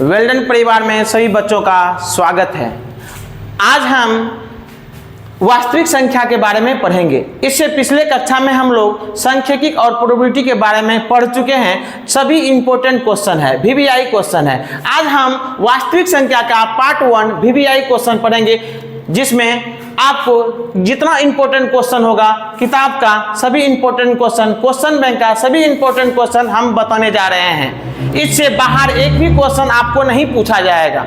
Well done परिवार में सभी बच्चों का स्वागत है। आज हम वास्तविक संख्या के बारे में पढ़ेंगे। इससे पिछले कक्षा में हम लोग सांख्यिकी और प्रोबेबिलिटी के बारे में पढ़ चुके हैं। सभी इंपॉर्टेंट क्वेश्चन है, वीवीआई क्वेश्चन है। आज हम वास्तविक संख्या का पार्ट 1 वीवीआई क्वेश्चन पढ़ेंगे, जिसमें आपको जितना इंपॉर्टेंट क्वेश्चन होगा किताब का सभी इंपॉर्टेंट क्वेश्चन बैंक का सभी इंपॉर्टेंट क्वेश्चन हम बताने जा रहे हैं। इससे बाहर एक भी क्वेश्चन आपको नहीं पूछा जाएगा।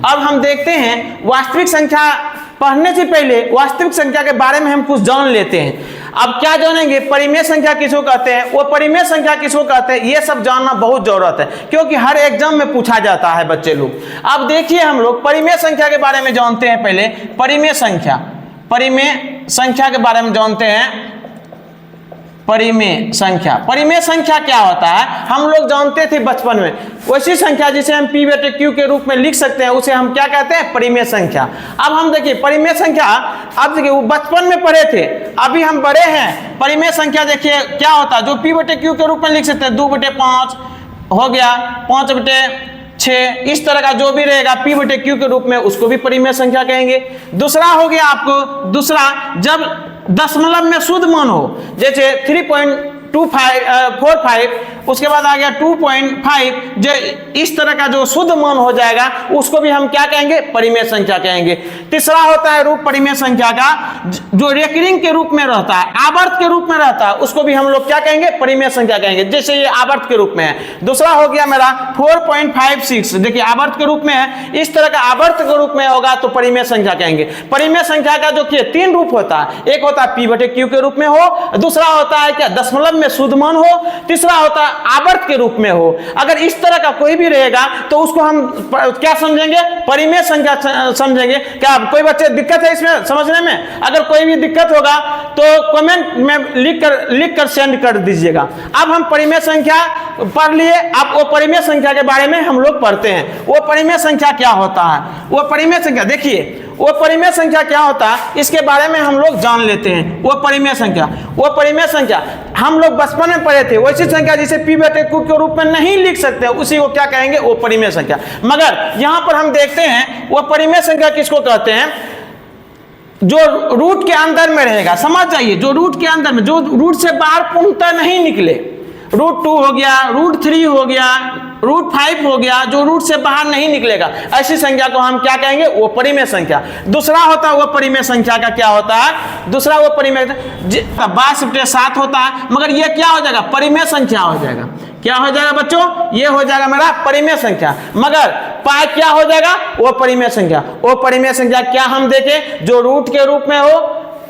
अब हम देखते हैं वास्तविक संख्या पढ़ने से पहले वास्तविक संख्या के बारे में हम कुछ जान लेते हैं। अब क्या जानेंगे, परिमेय संख्या किसको कहते हैं, वो परिमेय संख्या किसको कहते हैं, ये सब जानना बहुत जरूरत है, क्योंकि हर एग्जाम में पूछा जाता है बच्चे लोग। अब देखिए हम लोग परिमेय संख्या के बारे में जानते हैं। पहले परिमेय संख्या के बारे में जानते हैं। परिमेय संख्या क्या होता है हम लोग जानते थे बचपन में। वैसी संख्या जिसे हम P बटे Q के रूप में लिख सकते हैं उसे हम क्या कहते हैं, परिमेय संख्या। अब हम देखिए परिमेय संख्या, अब देखिए वो बचपन में पढ़े थे, अभी हम बड़े हैं। परिमेय संख्या देखिए क्या होता है, जो P बटे Q के रूप में लिख सकते हैं। 2 बटे 5 हो गया, 5 बटे 6, इस तरह का जो भी रहेगा P बटे Q के रूप में, उसको भी परिमेय संख्या कहेंगे। दूसरा हो गया आपको, दूसरा जब दशमलव में शुद्ध मान हो, जैसे 3.45, उसके बाद आ गया 2.5, जो इस तरह का जो शुद्ध मान हो जाएगा उसको भी हम क्या कहेंगे, परिमेय संख्या कहेंगे। तीसरा होता है रूप परिमेय संख्या का, जो रेकरिंग के रूप में रहता है, आवर्त के रूप में रहता है, उसको भी हम लोग क्या कहेंगे, परिमेय संख्या कहेंगे। जैसे ये आवर्त के रूप में है। दूसरा हो गया मेरा 4.56, देखिए आवर्त के रूप में है, इस तरह का आवर्त के रूप में होगा तो परिमेय संख्या कहेंगे। परिमेय संख्या का जो कि 3 रूप होता है, एक होता है P बटे Q के रूप में हो, दूसरा होता है क्या दशमलव में शुद्ध मान हो, तीसरा होता है आवर्त के रूप में हो। अगर इस तरह का कोई भी रहेगा तो उसको हम क्या समझेंगे, परिमेय संख्या समझेंगे। क्या कोई बच्चे दिक्कत है इसमें समझने में? अगर कोई भी दिक्कत होगा तो कमेंट में लिख कर सेंड कर दीजिएगा। अब हम परिमेय संख्या पढ़ लिए, अब वो परिमेय संख्या के बारे में हम लोग पढ़ते हैं। वो परिमेय संख्या क्या होता है, वो परिमेय संख्या देखिए, वो परिमेय संख्या क्या होता है इसके बारे में हम लोग जान लेते हैं। वो परिमेय संख्या हम लोग बचपन में पढ़े थे। वैसी संख्या जिसे P बटे Q के रूप में नहीं लिख सकते, उसी को क्या कहेंगे, वो परिमेय संख्या। मगर यहां पर हम देखते हैं वो परिमेय संख्या किसको कहते हैं, जो रूट के अंदर में रहेगा। समझ जाइए, जो रूट के अंदर में, जो रूट से बाहर पूर्णतः नहीं निकले। रूट 2 हो गया, रूट 3 हो गया, रूट 5 हो गया, जो रूट से बाहर नहीं निकलेगा, ऐसी संख्या को हम क्या कहेंगे, वो परिमेय संख्या। दूसरा होता है वो परिमेय संख्या का क्या होता है, दूसरा वो परिमेय 22 बटे 7 होता है, मगर ये क्या हो जाएगा, परिमेय संख्या हो जाएगा। क्या हो जाएगा बच्चों, ये हो जाएगा मेरा परिमेय संख्या। मगर पाई क्या हो जाएगा, वो परिमेय संख्या। वो परिमेय संख्या क्या हम देखें, जो रूट के रूप में हो,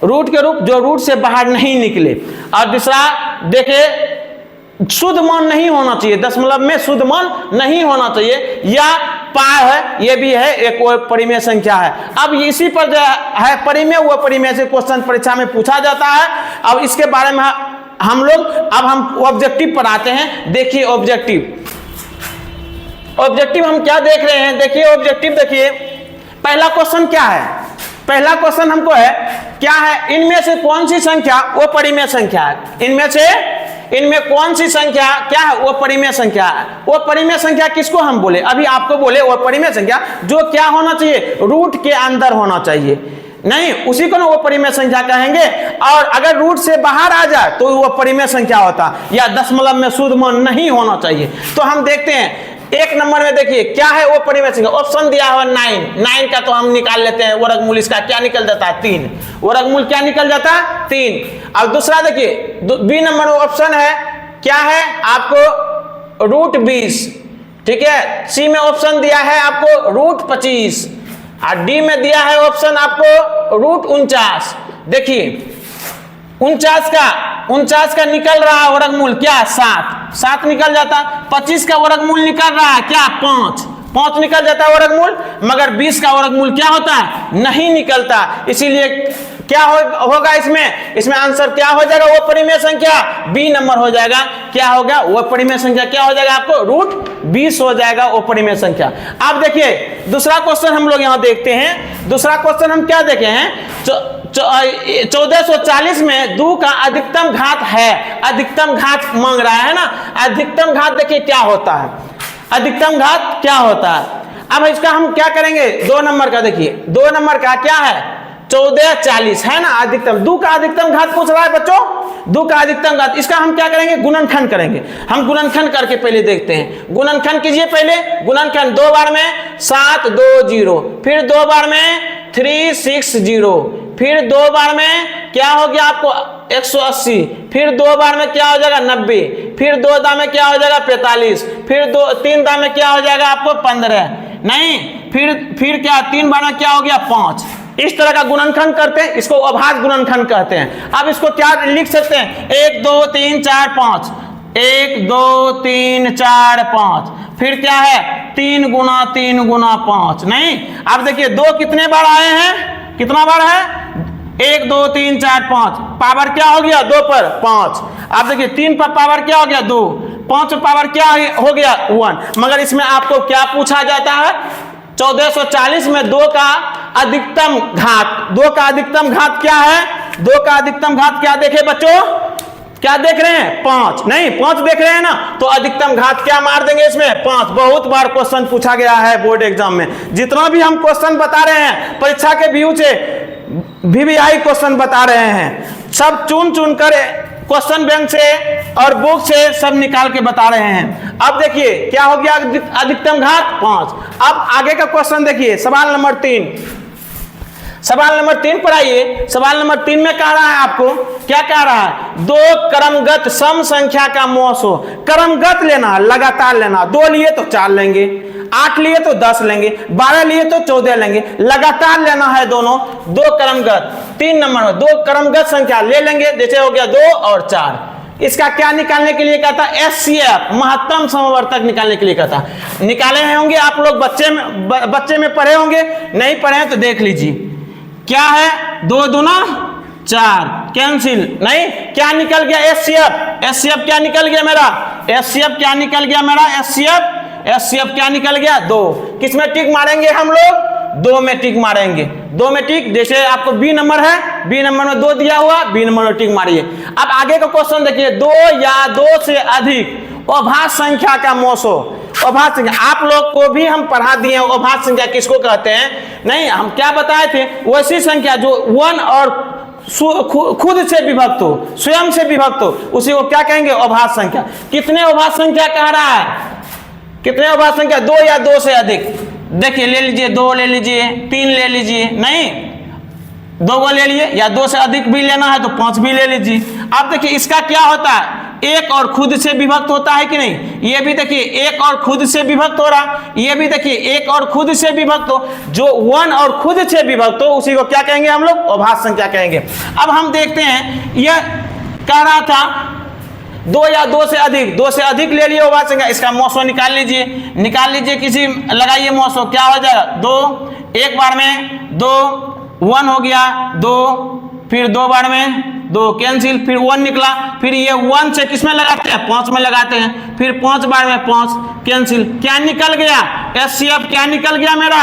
रूट के रूप जो रूट से बाहर नहीं निकले। और दूसरा देखे शुद्ध मान नहीं होना चाहिए, दशमलव में शुद्ध मान नहीं होना चाहिए, या पाई है, ये भी है एक वो परिमेय संख्या है। अब इसी पर जो है परिमेय, वो परिमेय से क्वेश्चन परीक्षा में पूछा जाता है। अब इसके बारे में हम लोग अब हम ऑब्जेक्टिव पर आते हैं। देखिए ऑब्जेक्टिव हम क्या देख रहे हैं, देखिए ऑब्जेक्टिव देखिए। पहला क्वेश्चन क्या है, पहला क्वेश्चन हमको है क्या है, इनमें से कौन सी संख्या वो परिमेय संख्या है। इनमें कौन सी संख्या क्या है, वो परिमेय संख्या है। वो परिमेय संख्या किसको हम बोले, अभी आपको बोले वो परिमेय संख्या जो क्या होना चाहिए, रूट के अंदर होना चाहिए, नहीं उसी को ना वो परिमेय संख्या कहेंगे। और अगर रूट से बाहर आ जाए तो वो परिमेय संख्या होता, या दशमलव में शुद्ध मान नहीं होना चाहिए। तो हम देखते हैं 1 नंबर में, देखिए क्या है वो परिमेय संख्या। ऑप्शन दिया हुआ 9 का तो हम निकाल लेते हैं, वर्गमूल इसका क्या निकल जाता है, 3। वर्गमूल क्या निकल जाता है, 3। अब दूसरा देखिए बी नंबर में ऑप्शन है क्या है आपको, रूट 20, ठीक है। सी में ऑप्शन दिया है आपको रूट 25, और डी में दिया है ऑप्शन आपको रूट 49। देखिए 49 का निकल रहा है वर्गमूल क्या, 7 निकल जाता। 25 का वर्गमूल निकल रहा है क्या, 5 निकल जाता है वर्गमूल। मगर 20 का वर्गमूल क्या होता है, नहीं निकलता। इसीलिए क्या होगा इसमें आंसर क्या हो जाएगा, वो परिमेय संख्या बी नंबर हो जाएगा। क्या होगा, वो परिमेय संख्या क्या हो जाएगा आपको, रूट 20 हो जाएगा वो परिमेय संख्या। अब देखिए दूसरा क्वेश्चन हम लोग यहाँ देखते हैं। दूसरा क्वेश्चन हम क्या देखे हैं, 1440 में 2 का अधिकतम घात है, अधिकतम घात मांग रहा है ना। अधिकतम घात देखिए क्या होता है, अधिकतम घात क्या होता है। अब इसका हम क्या करेंगे, 2 नंबर का देखिए, 2 नंबर का क्या है 1440 है ना अधिकतम, 2 का अधिकतम घात पूछ रहा है बच्चों, 2 का अधिकतम घात। इसका हम क्या करेंगे, गुणनखंड करेंगे। हम गुणनखंड करके पहले देखते हैं, गुणनखंड कीजिए पहले। गुणनखंड 2 बार में 720, फिर 2 बार में 360, फिर 2 बार में क्या हो गया आपको 180, फिर 2 बार में क्या हो जाएगा 90, फिर 2 दाम में क्या हो जाएगा 45, फिर 3 दाम में क्या हो जाएगा आपको 15, नहीं फिर क्या 3 बार में क्या हो गया 5। इस तरह का गुणनखंड करते हैं, इसको अभाज्य गुणनखंड कहते हैं। अब इसको क्या लिख सकते हैं, 1 2 3 4 5, 1 2 3 4 5, फिर क्या है 3 गुना 3 गुना 5, नहीं। अब देखिए 2 कितने बार आए हैं, कितना बार है 1 2 3 4 5, पावर क्या हो गया 2 पर 5। अब देखिए 3 पर पावर क्या हो गया 2, 5 पावर क्या हो गया 1। मगर इसमें आपको क्या पूछा जाता है, 1440 में 2 का अधिकतम घात, 2 का अधिकतम घात क्या है, 2 का अधिकतम घात क्या देखे बच्चों, क्या देख रहे हैं 5, नहीं 5 देख रहे हैं ना, तो अधिकतम घात क्या मार देंगे इसमें 5। बहुत बार क्वेश्चन पूछा गया है बोर्ड एग्जाम में, जितना भी हम क्वेश्चन बता रहे हैं परीक्षा के व्यू से VVI क्वेश्चन बता रहे हैं, सब चुन चुन कर क्वेश्चन बैंक से और बुक से सब निकाल के बता रहे हैं। अब देखिए क्या हो गया अधिकतम घात 5। अब आगे का क्वेश्चन देखिए, सवाल नंबर 3, सवाल नंबर 3 पर आइए। सवाल नंबर 3 में कह रहा है आपको, क्या कह रहा है, 2 क्रमगत सम संख्या का मोस हो। क्रमगत लेना, लगातार लेना, 2 लिए तो 4 लेंगे, 8 लिए तो 10 लेंगे, 12 लिए तो 14 लेंगे, लगातार लेना है दोनों। 2 क्रमगत, 3 नंबर में 2 क्रमगत संख्या ले लेंगे, जैसे हो गया 2 और 4। इसका क्या निकालने के लिए कहता है, SCF महत्तम समवर्तक निकालने के लिए कहता। निकाले होंगे आप लोग, बच्चे में पढ़े होंगे, नहीं पढ़े हैं तो देख लीजिए। क्या है 2 दूना 4, कैंसिल, नहीं क्या निकल गया SCF क्या निकल गया मेरा, SCF क्या निकल गया मेरा, SCF क्या निकल गया 2। किस में टिक मारेंगे हम लोग, 2 में टिक मारेंगे, 2 में टिक। जैसे आपको B नंबर है, B नंबर में 2 दिया हुआ, B नंबर में टिक मारिए। अब आगे का क्वेश्चन देखिए, 2 या 2 से अधिक अभाज्य संख्या का मोस हो। अभाज्य संख्या आप लोग को भी हम पढ़ा दिए हैं, अभाज्य संख्या किसको कहते हैं, नहीं हम क्या बताए थे, वैसी संख्या जो 1 और खुद से विभक्त हो, स्वयं से विभक्त हो, उसी को क्या कहेंगे अभाज्य संख्या। कितने अभाज्य संख्या कह रहा है, कितने अभाज्य संख्या, 2 या 2 से अधिक। देखिए ले लीजिए, 2 ले लीजिए, 3 ले लीजिए, नहीं 2 को ले लिए, या 2 से अधिक भी लेना है तो 5 भी ले लीजिए। अब देखिए इसका क्या होता है, 1 और खुद से विभक्त होता है कि नहीं, ये भी देखिए 1 और खुद से विभक्त हो रहा, ये भी देखिए 1 और खुद से विभक्त हो। जो 1 और खुद से विभक्त हो उसी को क्या कहेंगे हम लोग, अभाज्य संख्या कहेंगे। अब हम देखते हैं, यह कह रहा था 2 या 2 से अधिक, 2 से अधिक ले लिए अभाज्य संख्या। इसका मोसो निकाल लीजिए, किसी लगाइए मोसो, क्या हो जाएगा 2, एक बार में 2 1 हो गया 2, फिर 2 बार में 2 कैंसिल, फिर 1 निकला, फिर ये 1 से किस में लगाते हैं 5 में लगाते हैं, फिर 5 बार में 5 कैंसिल। क्या निकल गया SCF क्या निकल गया मेरा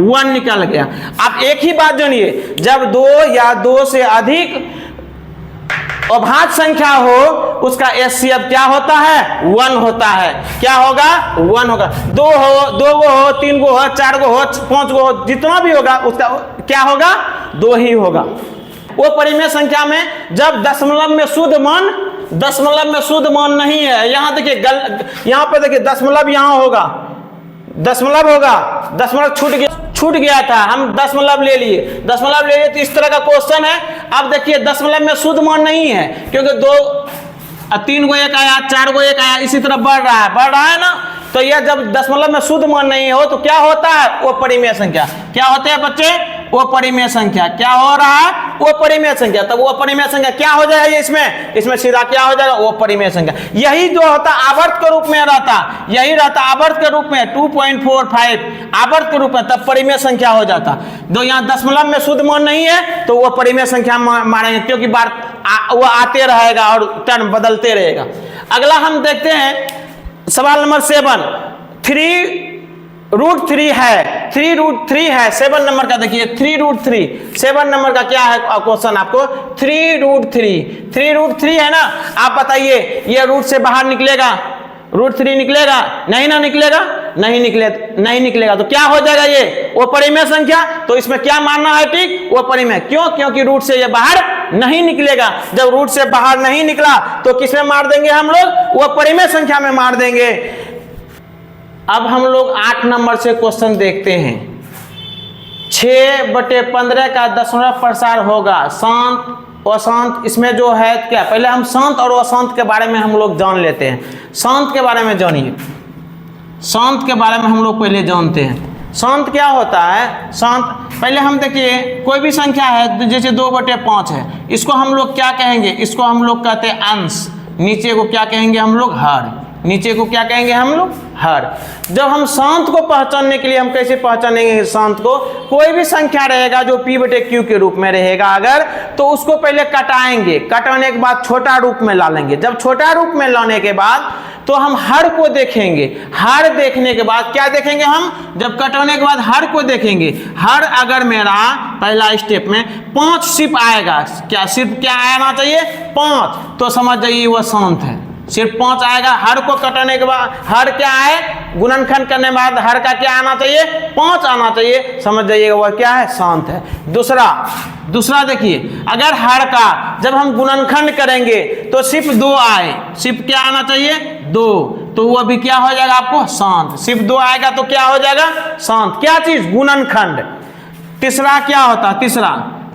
1 निकल गया। अब एक ही बात जानिए, जब 2 या 2 से अधिक अभाज्य संख्या हो उसका SCF क्या होता है 1 होता है। क्या होगा 1 होगा। 2 गो हो, 3 गो हो, 4 गो हो, 5 गो हो, जितना भी होगा उसका क्या होगा 2 ही होगा। वो परिमेय संख्या में जब दशमलव में शुद्ध मान नहीं है, यहाँ देखिए यहाँ पे देखिए दशमलव यहाँ होगा, दशमलव होगा, दशमलव छूट गया था, हम दशमलव ले लिए तो इस तरह का क्वेश्चन है। अब देखिए दशमलव में शुद्ध मान नहीं है, क्योंकि 3 को 1 आया, 4 को 1 आया, इसी तरह बढ़ रहा है ना। तो यह जब दशमलव में शुद्ध मान नहीं हो तो क्या होता है वो परिमेय संख्या। क्या होते हैं बच्चे, वो परिमेय संख्या। क्या हो रहा है वो परिमेय संख्या। तब वो परिमेय संख्या क्या हो जाएगा, इसमें सीधा क्या हो जाएगा वो परिमेय संख्या। यही जो होता आवर्त के रूप में रहता, यही रहता आवर्त के रूप में 2.45 आवर्त के रूप में, तब परिमेय संख्या हो जाता। जो यहाँ दशमलव में शुद्ध मान नहीं है तो वो परिमेय संख्या मारेंगे, क्योंकि बार वो आते रहेगा और टर्म बदलते रहेगा। अगला हम देखते हैं सवाल नंबर 7, 3√3 है, 3√3 है 7 नंबर का। देखिए 3√3 7 नंबर का क्या है क्वेश्चन आपको, 3√3 है ना। आप बताइए ये रूट से बाहर निकलेगा, √3 निकलेगा नहीं ना निकलेगा, नहीं निकलेगा। तो क्या हो जाएगा ये? वो परिमेय संख्या। तो इसमें क्या मानना है टिक? वो परिमेय। क्यों? क्योंकि रूट से ये बाहर नहीं निकलेगा। जब रूट से बाहर नहीं निकला तो किसमें मार देंगे हम लोग? वो परिमेय संख्या में मार देंगे। अब हम लोग 8 नंबर से क्वेश्चन देखते हैं। 6/15 का दशमलव प्रसार होगा शांत अशांत। इसमें जो है क्या, पहले हम शांत और अशांत के बारे में हम लोग जान लेते हैं। शांत के बारे में जानिए, शांत के बारे में हम लोग पहले जानते हैं। शांत क्या होता है? शांत पहले हम देखिए, कोई भी संख्या है जैसे 2/5 है, इसको हम लोग क्या कहेंगे? इसको हम लोग कहते हैं अंश। नीचे को क्या कहेंगे हम लोग? हर। नीचे को क्या कहेंगे हम लोग? हर। जब हम शांत को पहचानने के लिए हम कैसे पहचानेंगे शांत को? कोई भी संख्या रहेगा जो p/q के रूप में रहेगा अगर, तो उसको पहले कटाएंगे। कटाने के बाद छोटा रूप में ला लेंगे। जब छोटा रूप में लाने के बाद तो हम हर को देखेंगे। हर देखने के बाद क्या देखेंगे हम? जब कटाने के बाद हर को देखेंगे। हर अगर मेरा पहला स्टेप में 5 सिर्फ आएगा, क्या सिर्फ क्या आना चाहिए? 5, तो समझ जाइए वह शांत है। सिर्फ 5 आएगा। हर को कटाने के बाद हर क्या है? गुणनखंड करने के बाद हर का क्या आना चाहिए? 5 आना चाहिए। समझ जाइएगा वह क्या है? शांत है। दूसरा देखिए, अगर हर का जब हम गुणनखंड करेंगे तो सिर्फ 2 आए, सिर्फ क्या आना चाहिए? 2, तो वह भी क्या हो जाएगा आपको? शांत। सिर्फ 2 आएगा तो क्या हो जाएगा? शांत। क्या चीज? गुणनखंड। तीसरा क्या होता?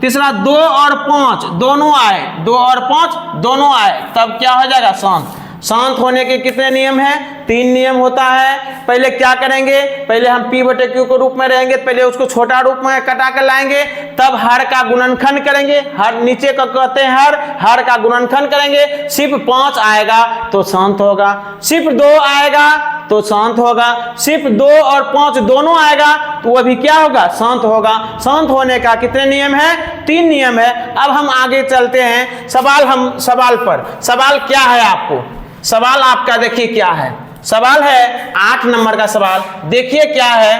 तीसरा 2 और 5 दोनों आए, 2 और 5 दोनों आए, तब क्या हो जाएगा? शांत। शांत होने के कितने नियम हैं? 3 नियम होता है। पहले क्या करेंगे? पहले हम p/q के रूप में रहेंगे, पहले उसको छोटा रूप में कटा कर लाएंगे, तब हर का गुणनखंड करेंगे। हर नीचे का कहते हैं हर का गुणनखंड करेंगे। सिर्फ 5 आएगा तो शांत होगा, सिर्फ 2 आएगा तो शांत होगा, सिर्फ 2 और 5 दोनों आएगा तो वह भी क्या होगा? शांत होगा। शांत होने का कितने नियम है? 3 नियम है। अब हम आगे चलते हैं सवाल पर। सवाल क्या है आपको? सवाल आपका देखिए क्या है? सवाल है 8 नंबर का सवाल। देखिए क्या है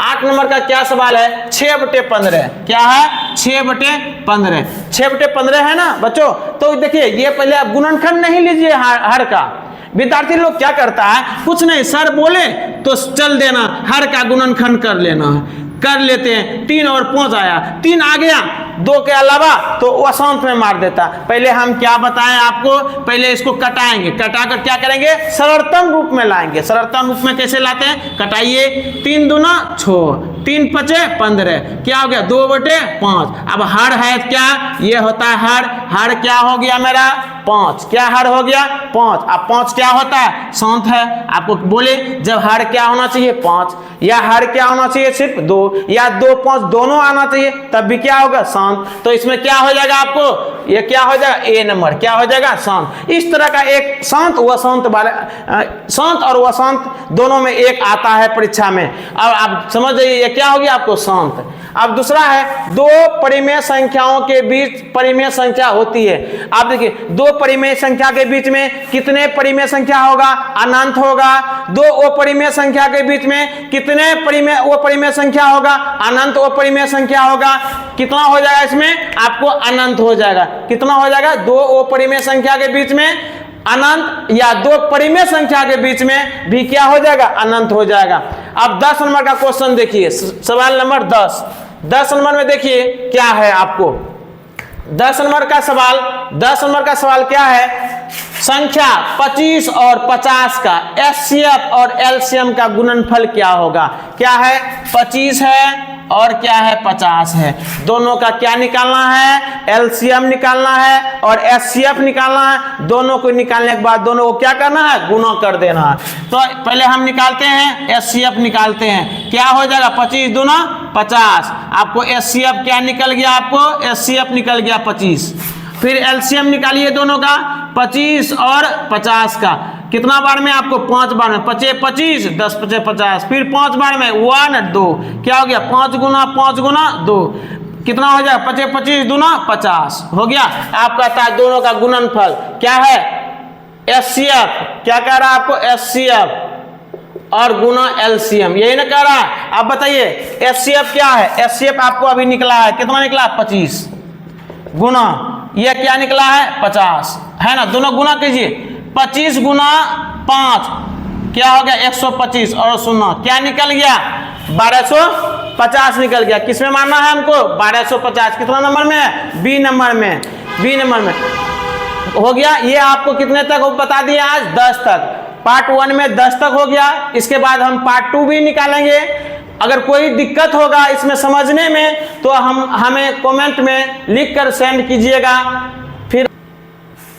8 नंबर का? क्या सवाल है? 6/15। क्या है? 6/15। 6/15 है ना बच्चों? तो देखिए, ये पहले आप गुणनखंड नहीं लीजिए हर का। विद्यार्थी लोग क्या करता है, कुछ नहीं सर बोले तो चल देना, हर का गुणनखंड कर लेना है। कर लेते हैं। 3 और 5 आया, 3 आ गया, 2 के अलावा तो वो अशांत में मार देता। पहले हम क्या बताएं आपको? पहले इसको कटाएंगे। कटाकर क्या करेंगे? सरलतम रूप में लाएंगे। सरलतम रूप में कैसे लाते हैं? कटाइए। 3 दूना 6, 3 5 15, क्या हो गया? 2/5। अब हर है क्या? ये होता है हर क्या हो गया मेरा? 5। क्या हर हो गया? 5। अब 5 क्या होता है? शांत है। आपको बोले जब हर क्या होना चाहिए? 5, या हर क्या होना चाहिए? सिर्फ 2, या 2 5 दोनों आना चाहिए, तब भी क्या होगा? शांत। तो इसमें क्या हो जाएगा आपको? ये क्या हो जाएगा? ए नंबर क्या हो जाएगा? शांत। इस तरह का एक शांत व शांत वाले शांत और अशांत दोनों में एक आता है परीक्षा में। अब आप समझ जाइए ये क्या हो गया आपको? शांत। अब दूसरा है 2 परिमेय संख्याओं के बीच परिमेय संख्या होती है। आप देखिए 2 परिमेय संख्या के बीच में कितने परिमेय संख्या होगा? अनंत होगा। 2 अपरिमेय संख्या के बीच में कितने परिमेय संख्या होगा? अनंत अपरिमेय संख्या होगा। कितना हो जाएगा इसमें? आपको अनंत हो जाएगा। कितना हो जाएगा? 2 अपरिमेय संख्या के बीच में अनंत, या 2 परिमेय संख्या के बीच में भी क्या हो जाएगा? अनंत हो जाएगा। अब 10 नंबर का क्वेश्चन देखिए, सवाल नंबर 10। 10 नंबर में देखिए क्या है आपको? 10 नंबर का सवाल क्या है? संख्या 25 और 50 का एचसीएफ और एलसीएम का गुणनफल क्या होगा? क्या है? 25 है और क्या है? 50 है। दोनों का क्या निकालना है? एलसीएम निकालना है और एचसीएफ निकालना है। दोनों को निकालने के बाद दोनों को क्या करना है? गुणा कर देना है। तो पहले हम निकालते हैं, एचसीएफ निकालते हैं। क्या हो जाएगा? 25 दूना 50। आपको एचसीएफ क्या निकल गया? आपको एचसीएफ निकल गया 25। फिर एलसीएम निकालिए दोनों का, 25 और 50 का। कितना बार में? आपको 5 बार में। 5 25, 10 5 50। फिर 5 बार में 1 2, क्या हो गया? 5 गुना 2, कितना हो जाएगा? 25 25 दूना 50 हो गया। आप कहता है दोनों का गुणनफल क्या है? एचसीएफ। क्या कह रहा है आपको? एचसीएफ और गुना एलसीएम, यही ना कह रहा है? आप बताइए एचसीएफ क्या है? एचसीएफ आपको अभी निकला है, कितना निकला? 25 गुना ये क्या निकला है? 50 है ना। दोनों गुना कीजिए। 25 गुना 5 क्या हो गया 125 और सुनो क्या निकल गया 1250 निकल गया। किसमें मानना है हमको 1250, कितना नंबर में है बी नंबर में, बी नंबर में हो गया। ये आपको कितने तक बता दिया आज 10 तक, पार्ट 1 में 10 तक हो गया। इसके बाद हम पार्ट 2 भी निकालेंगे। अगर कोई दिक्कत होगा इसमें समझने में तो हमें कमेंट में लिख कर सेंड कीजिएगा। फिर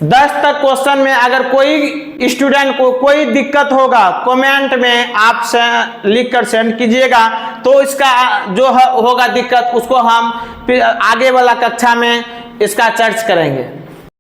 10 तक क्वेश्चन में अगर कोई स्टूडेंट को कोई दिक्कत होगा कमेंट में आप लिख कर सेंड कीजिएगा, तो इसका जो होगा दिक्कत उसको हम फिर आगे वाला कक्षा में इसका चर्चा करेंगे।